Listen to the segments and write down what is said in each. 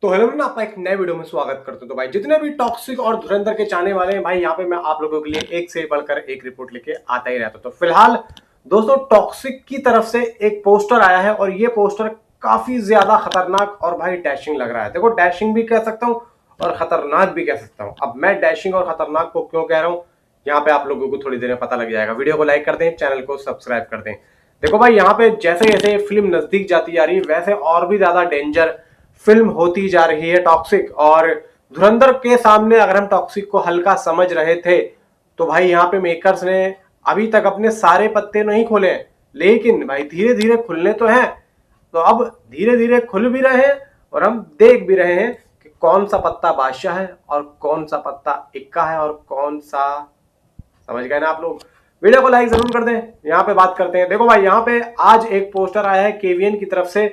तो हेलो ना, आपका एक नए वीडियो में स्वागत करते हैं। तो भाई जितने भी टॉक्सिक और धुरंधर के चाहने वाले हैं भाई, यहाँ पे मैं आप लोगों के लिए एक से बढ़कर एक रिपोर्ट लेके आता ही रहता हूं। तो फिलहाल दोस्तों टॉक्सिक की तरफ से एक पोस्टर आया है और ये पोस्टर काफी ज्यादा खतरनाक और भाई डैशिंग लग रहा है। देखो डैशिंग भी कह सकता हूँ और खतरनाक भी कह सकता हूँ। अब मैं डैशिंग और खतरनाक को क्यों कह रहा हूँ यहाँ पे आप लोगों को थोड़ी देर में पता लग जाएगा। वीडियो को लाइक कर दें, चैनल को सब्सक्राइब कर दें। देखो भाई यहाँ पे जैसे जैसे फिल्म नजदीक जाती जा रही है वैसे और भी ज्यादा डेंजर फिल्म होती जा रही है टॉक्सिक। और धुरंधर के सामने अगर हम टॉक्सिक को हल्का समझ रहे थे तो भाई यहाँ पे मेकर्स ने अभी तक अपने सारे पत्ते नहीं खोले हैं, लेकिन भाई धीरे धीरे खुलने तो हैं। तो अब धीरे धीरे खुल भी रहे हैं और हम देख भी रहे हैं कि कौन सा पत्ता बादशाह है और कौन सा पत्ता इक्का है और कौन सा, समझ गए ना आप लोग। वीडियो को लाइक जरूर कर दें। यहाँ पे बात करते हैं। देखो भाई यहाँ पे आज एक पोस्टर आया है केवीएन की तरफ से।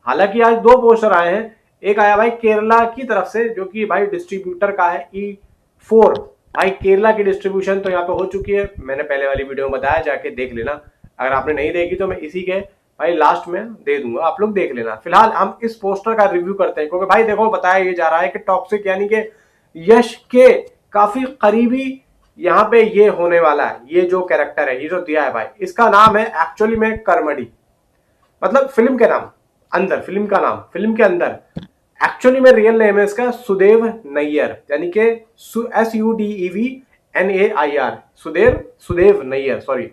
हालांकि आज दो पोस्टर आए हैं, एक आया भाई केरला की तरफ से जो कि भाई डिस्ट्रीब्यूटर का है E4। भाई केरला की डिस्ट्रीब्यूशन तो यहाँ पे हो चुकी है, मैंने पहले वाली वीडियो में बताया, जाके देख लेना। अगर आपने नहीं देखी तो मैं इसी के भाई लास्ट में दे दूंगा, आप लोग देख लेना। फिलहाल हम इस पोस्टर का रिव्यू करते हैं क्योंकि भाई देखो बताया ये जा रहा है कि टॉक्सिक यानी कि यश के काफी करीबी यहाँ पे ये होने वाला है। ये जो कैरेक्टर है, ये जो दिया है भाई, इसका नाम है एक्चुअली में कर्मडी। मतलब फिल्म के नाम अंदर, फिल्म का नाम फिल्म के अंदर एक्चुअली में रियल नेम है इसका सुदेव नैयर, यानी कि SUDEVNAIR, सुदेव नैयर, सॉरी।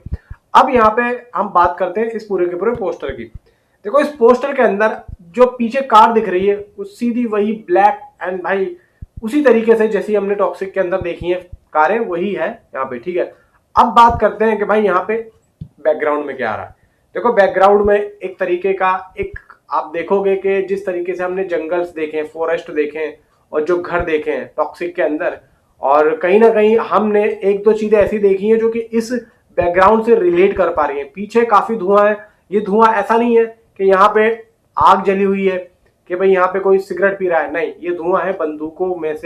अब यहाँ पे हम बात करते हैं इस पूरे के पूरे पोस्टर की। देखो इस पोस्टर के अंदर जो पीछे कार दिख रही है वो सीधी वही ब्लैक एंड भाई उसी तरीके से जैसी हमने टॉक्सिक के अंदर देखी है कारें, वही है यहाँ पे, ठीक है। अब बात करते हैं कि भाई यहाँ पे बैकग्राउंड में क्या आ रहा है। देखो बैकग्राउंड में एक तरीके का एक आप देखोगे कि जिस तरीके से हमने जंगल्स देखे, फॉरेस्ट देखे और जो घर देखे हैं टॉक्सिक के अंदर, और कहीं ना कहीं हमने एक दो चीजें ऐसी देखी हैं जो कि इस बैकग्राउंड से रिलेट कर पा रही हैं। पीछे काफी धुआं है, ये धुआं ऐसा नहीं है कि यहाँ पे आग जली हुई है कि भाई यहाँ पे कोई सिगरेट पी रहा है, नहीं, ये धुआं है बंदूकों में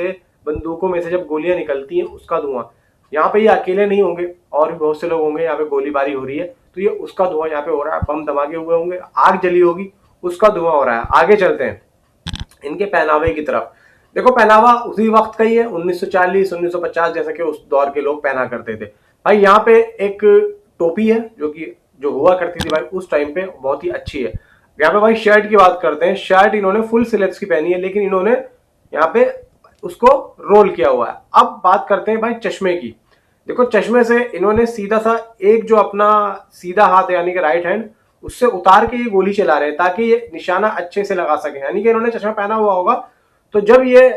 से जब गोलियां निकलती हैं उसका धुआं। यहाँ पे ये अकेले नहीं होंगे और भी बहुत से लोग होंगे, यहाँ पे गोलीबारी हो रही है तो ये उसका धुआं यहाँ पे हो रहा है, बम धमाके हुए होंगे, आग जली होगी, उसका धुआं हो रहा है। आगे चलते हैं इनके पहनावे की तरफ। देखो पहनावा उसी वक्त का ही है, 1940 1950 जैसा कि उस दौर के लोग पहना करते थे। भाई यहाँ पे एक टोपी है जो हुआ करती थी भाई उस टाइम पे, बहुत ही अच्छी है। यहाँ पे भाई शर्ट की बात करते हैं। शर्ट इन्होंने फुल स्लीव्स की पहनी है, लेकिन इन्होंने यहाँ पे उसको रोल किया हुआ है। अब बात करते हैं भाई चश्मे की। देखो चश्मे से इन्होंने सीधा सा एक जो अपना सीधा हाथ यानी कि राइट हैंड, उससे उतार के ये गोली चला रहे हैं ताकि ये निशाना अच्छे से लगा सके। यानी कि इन्होंने चश्मा पहना हुआ होगा तो जब ये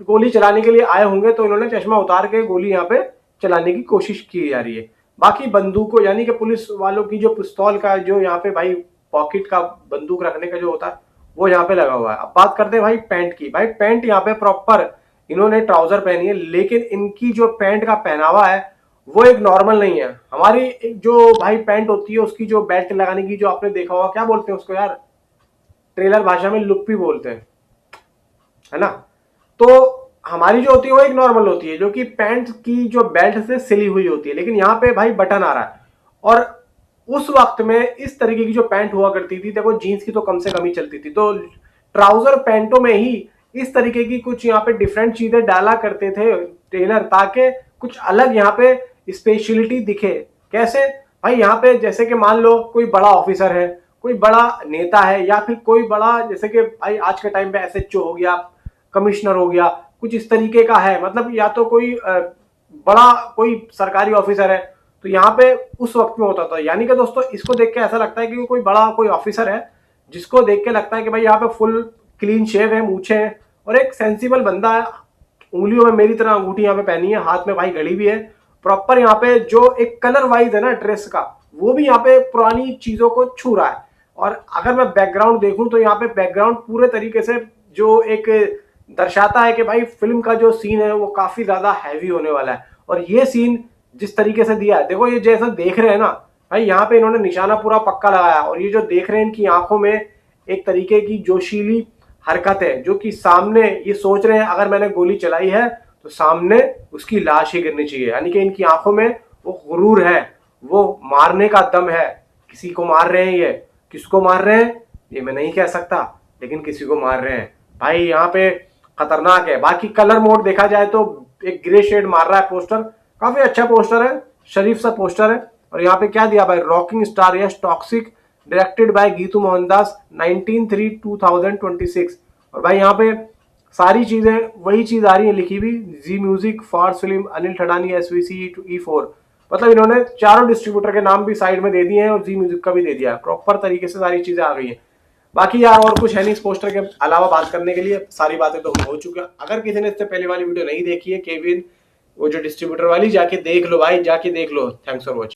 गोली चलाने के लिए आए होंगे तो इन्होंने चश्मा उतार के गोली यहाँ पे चलाने की कोशिश की जा रही है। बाकी बंदूकों यानी कि पुलिस वालों की जो पिस्तौल का जो यहाँ पे भाई पॉकेट का बंदूक रखने का जो होता है वो यहाँ पे लगा हुआ है। अब बात करते हैं भाई पैंट की। भाई पैंट यहाँ पे प्रॉपर इन्होंने ट्राउजर पहनी है, लेकिन इनकी जो पैंट का पहनावा है वो एक नॉर्मल नहीं है। हमारी जो भाई पैंट होती है उसकी जो बेल्ट लगाने की जो आपने देखा होगा, क्या बोलते हैं उसको यार, ट्रेलर भाषा में लुप्पी बोलते हैं, है ना। तो हमारी जो होती है वो एक नॉर्मल होती है जो कि पैंट की जो बेल्ट से सिली हुई होती है, लेकिन यहाँ पे भाई बटन आ रहा है। और उस वक्त में इस तरीके की जो पैंट हुआ करती थी, देखो जीन्स की तो कम से कम ही चलती थी, तो ट्राउजर पैंटों में ही इस तरीके की कुछ यहाँ पे डिफरेंट चीजें डाला करते थे टेलर, ताकि कुछ अलग यहाँ पे स्पेशलिटी दिखे। कैसे भाई, यहाँ पे जैसे कि मान लो कोई बड़ा ऑफिसर है, कोई बड़ा नेता है, या फिर कोई बड़ा जैसे कि भाई आज के टाइम पे SHO हो गया, कमिश्नर हो गया, कुछ इस तरीके का है, मतलब या तो कोई बड़ा कोई सरकारी ऑफिसर है, तो यहाँ पे उस वक्त में होता था। यानी कि दोस्तों इसको देख के ऐसा लगता है कि कोई बड़ा कोई ऑफिसर है जिसको देख के लगता है कि भाई यहाँ पे फुल क्लीन शेव है, मूछे हैं और एक सेंसिबल बंदा है। उंगलियों में मेरी तरह अंगूठी यहाँ पे पहनी है, हाथ में भाई घड़ी भी है प्रॉपर। यहाँ पे जो एक कलर वाइज है ना ड्रेस का, वो भी यहाँ पे पुरानी चीजों को छू रहा है। और अगर मैं बैकग्राउंड देखूं तो यहाँ पे बैकग्राउंड पूरे तरीके से जो एक दर्शाता है कि भाई फिल्म का जो सीन है वो काफी ज्यादा हैवी होने वाला है। और ये सीन जिस तरीके से दिया है, देखो ये जैसा देख रहे हैं ना भाई, यहाँ पे इन्होंने निशाना पूरा पक्का लगाया। और ये जो देख रहे हैं इनकी आंखों में एक तरीके की जोशीली हरकत है, जो कि सामने ये सोच रहे हैं अगर मैंने गोली चलाई है तो सामने उसकी लाश ही गिरनी चाहिए। यानी कि इनकी आंखों में वो गुरूर है, वो मारने का दम है। किसी को मार रहे हैं, ये किसको मार रहे हैं ये मैं नहीं कह सकता, लेकिन किसी को मार रहे हैं। भाई यहाँ पे खतरनाक है। बाकी कलर मोड देखा जाए तो एक ग्रे शेड मार रहा है पोस्टर, काफी अच्छा पोस्टर है, शरीफ सा पोस्टर है। और यहाँ पे क्या दिया भाई, rocking star yes toxic, directed by Geetu Mohandas, 19/3/2026। और भाई यहाँ पे सारी चीजें वही चीज आ रही है लिखी हुई, जी म्यूजिक, फार्स film, Anil Thadani, SVC, E4। मतलब इन्होंने चारों डिस्ट्रीब्यूटर के नाम भी साइड में दे दिए हैं और जी म्यूजिक का भी दे दिया है, प्रॉपर तरीके से सारी चीजें आ गई हैं। बाकी यार और कुछ है नहीं इस पोस्टर के अलावा बात करने के लिए, सारी बातें तो हो चुकी है। अगर किसी ने इससे पहले वाली वीडियो नहीं देखी है केविन वो जो डिस्ट्रीब्यूटर वाली, जाके देख लो भाई, जाके देख लो। Thanks for watching.